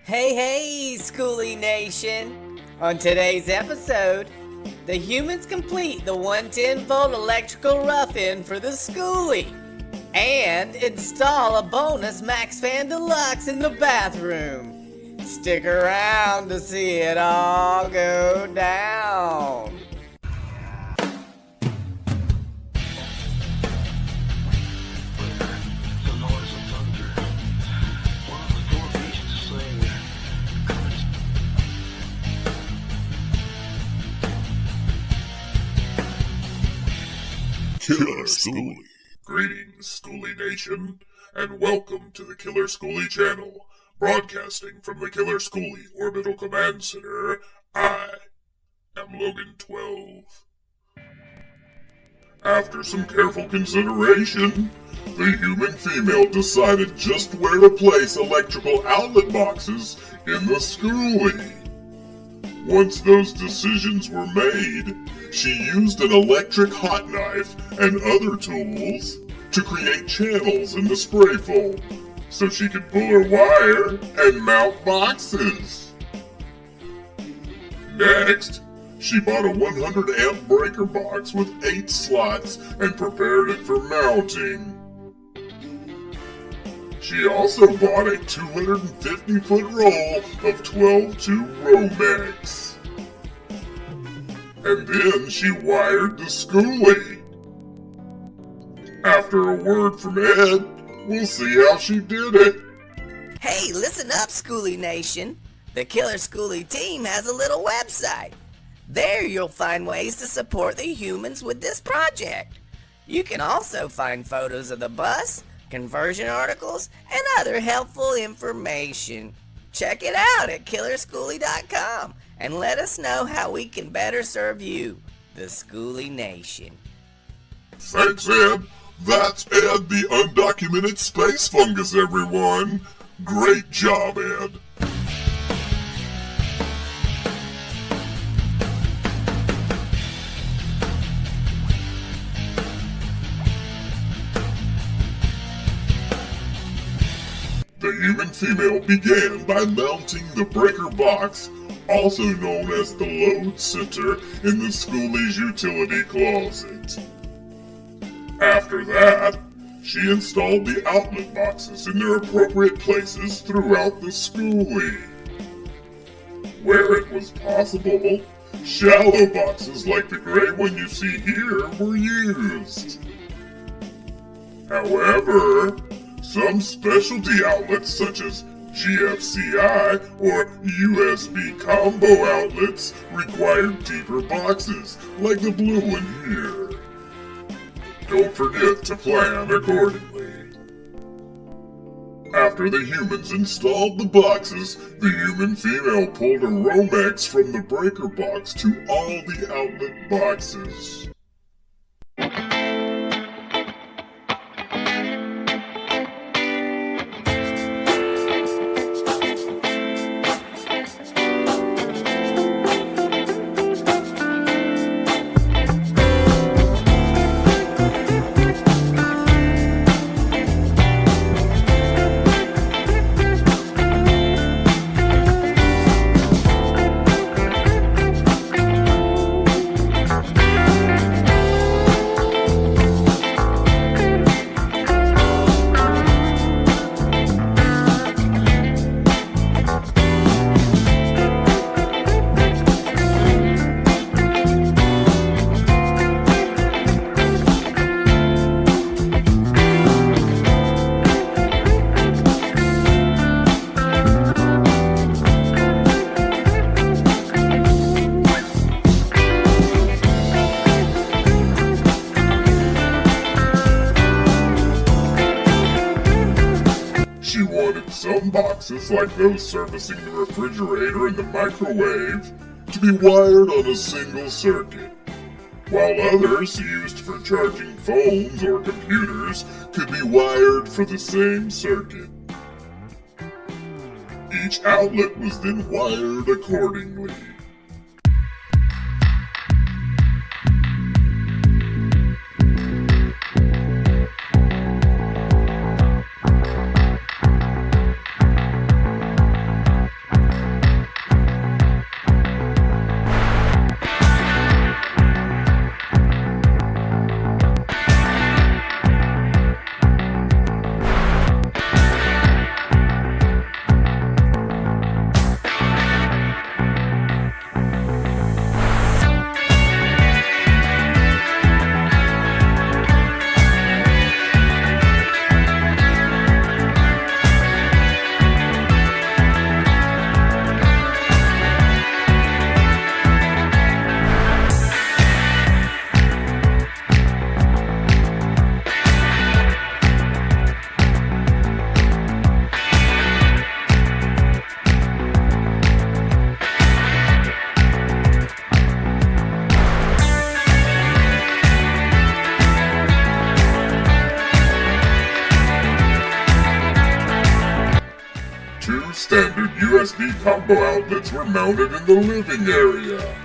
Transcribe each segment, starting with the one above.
Hey, Skoolie Nation! On today's episode, the humans complete the 110-volt electrical rough-in for the Skoolie and install a bonus Maxxfan Deluxe in the bathroom. Stick around to see it all go down. Killer Skoolie. Greetings, Skoolie Nation, and welcome to the Killer Skoolie channel. Broadcasting from the Killer Skoolie Orbital Command Center, I am Logan 12. After some careful consideration, the human female decided just where to place electrical outlet boxes in the Skoolie. Once those decisions were made, she used an electric hot knife and other tools to create channels in the spray foam so she could pull her wire and mount boxes. Next, she bought a 100 amp breaker box with 8 slots and prepared it for mounting. She also bought a 250-foot roll of 12-tube Romex. And then she wired the Skoolie. After a word from Ed, we'll see how she did it. Hey, listen up, Skoolie Nation. The Killer Skoolie team has a little website. There you'll find ways to support the humans with this project. You can also find photos of the bus, conversion articles, and other helpful information. Check it out at killerskoolie.com and let us know how we can better serve you, the Skoolie Nation. Thanks, Ed. That's Ed the undocumented space fungus, everyone. Great job, Ed. The human female began by mounting the breaker box, also known as the load center, in the Skoolie's utility closet. After that, she installed the outlet boxes in their appropriate places throughout the Skoolie. Where it was possible, shallow boxes like the gray one you see here were used. However, some specialty outlets such as GFCI or USB combo outlets required deeper boxes, like the blue one here. Don't forget to plan accordingly. After the humans installed the boxes, the human female pulled a Romex from the breaker box to all the outlet boxes. She wanted some boxes, like those servicing the refrigerator and the microwave, to be wired on a single circuit, while others used for charging phones or computers could be wired for the same circuit. Each outlet was then wired accordingly. SD combo outlets were mounted in the living area.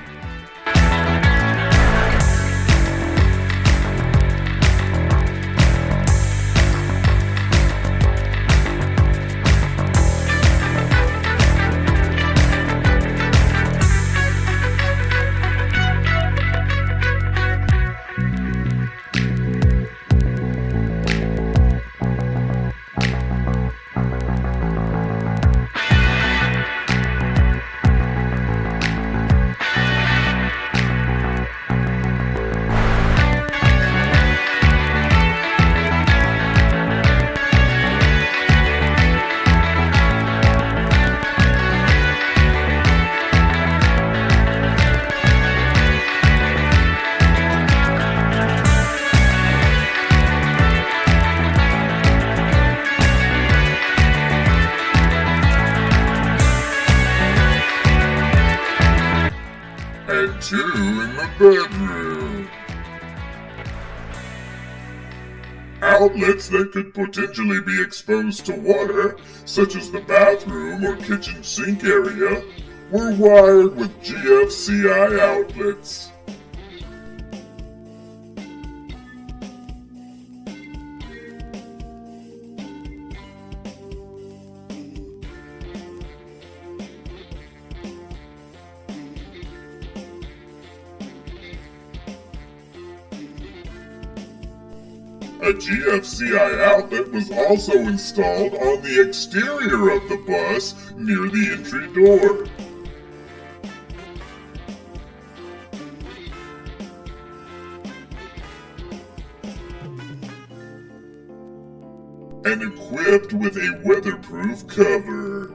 And 2 in the bedroom. Outlets that could potentially be exposed to water, such as the bathroom or kitchen sink area, were wired with GFCI outlets. A GFCI outlet was also installed on the exterior of the bus near the entry door. And equipped with a weatherproof cover.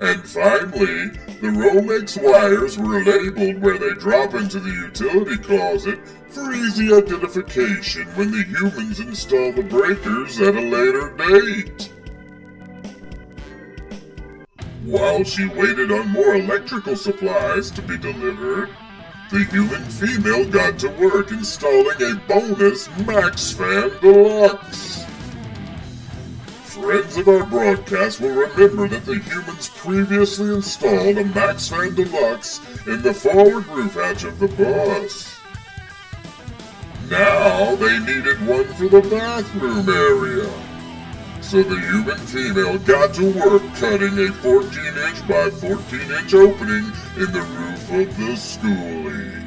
And finally, the Romex wires were labeled where they drop into the utility closet for easy identification when the humans install the breakers at a later date. While she waited on more electrical supplies to be delivered, the human female got to work installing a bonus Maxxfan Deluxe. Friends of our broadcast will remember that the humans previously installed a Maxxfan Deluxe in the forward roof hatch of the bus. Now they needed one for the bathroom area. So the human female got to work cutting a 14-inch by 14-inch opening in the roof of the Skoolie.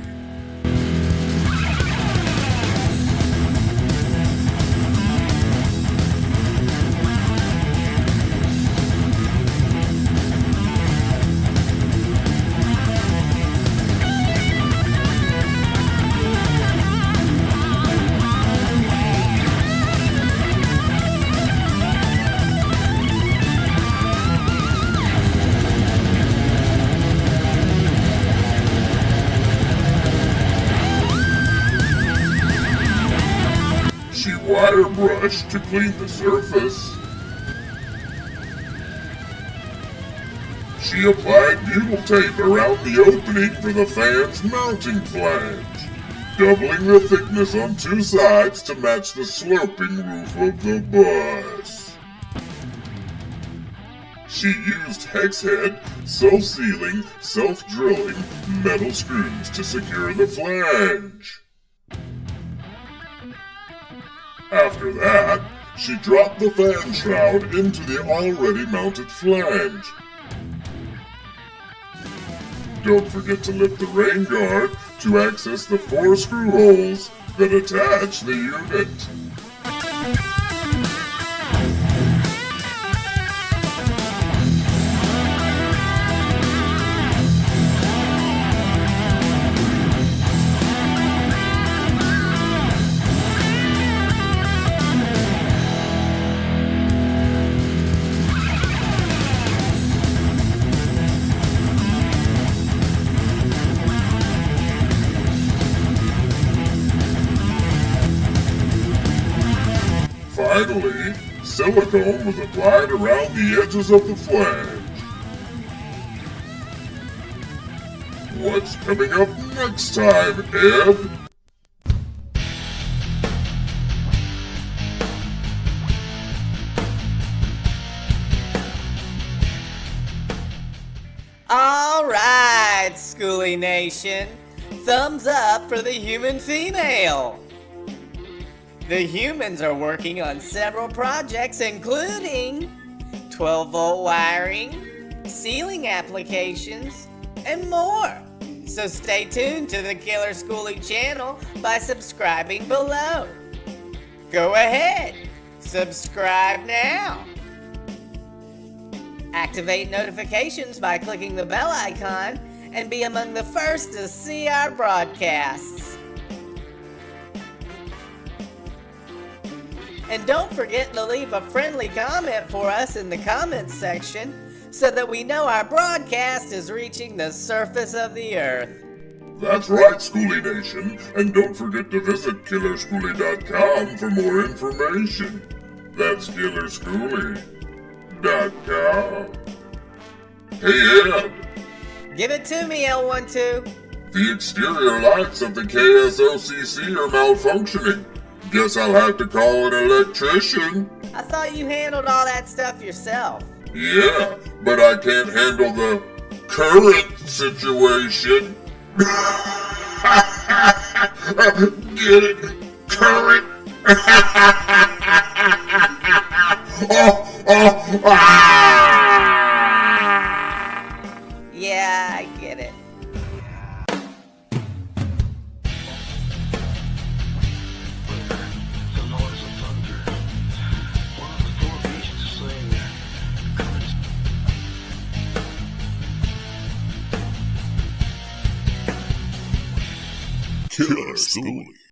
She wire brushed to clean the surface. She applied butyl tape around the opening for the fan's mounting flange, doubling the thickness on 2 sides to match the sloping roof of the bus. She used hex head, self-sealing, self-drilling metal screws to secure the flange. After that, she dropped the fan shroud into the already mounted flange. Don't forget to lift the rain guard to access the 4 screw holes that attach the unit. Finally, silicone was applied around the edges of the flange. What's coming up next time, Ed? right, Skoolie Nation. Thumbs up for the human female. The humans are working on several projects including 12-volt wiring, ceiling applications, and more. So stay tuned to the Killer Skoolie channel by subscribing below. Go ahead, subscribe now. Activate notifications by clicking the bell icon and be among the first to see our broadcasts. And don't forget to leave a friendly comment for us in the comments section so that we know our broadcast is reaching the surface of the earth. That's right, Skoolie Nation, and don't forget to visit KillerSkoolie.com for more information. That's KillerSkoolie.com. Hey Ed! Give it to me, L12. The exterior lights of the KSOCC are malfunctioning. Guess I'll have to call an electrician. I thought you handled all that stuff yourself. Yeah, but I can't handle the current situation. Get it? Current? Yeah, I get it. Killer Skoolie.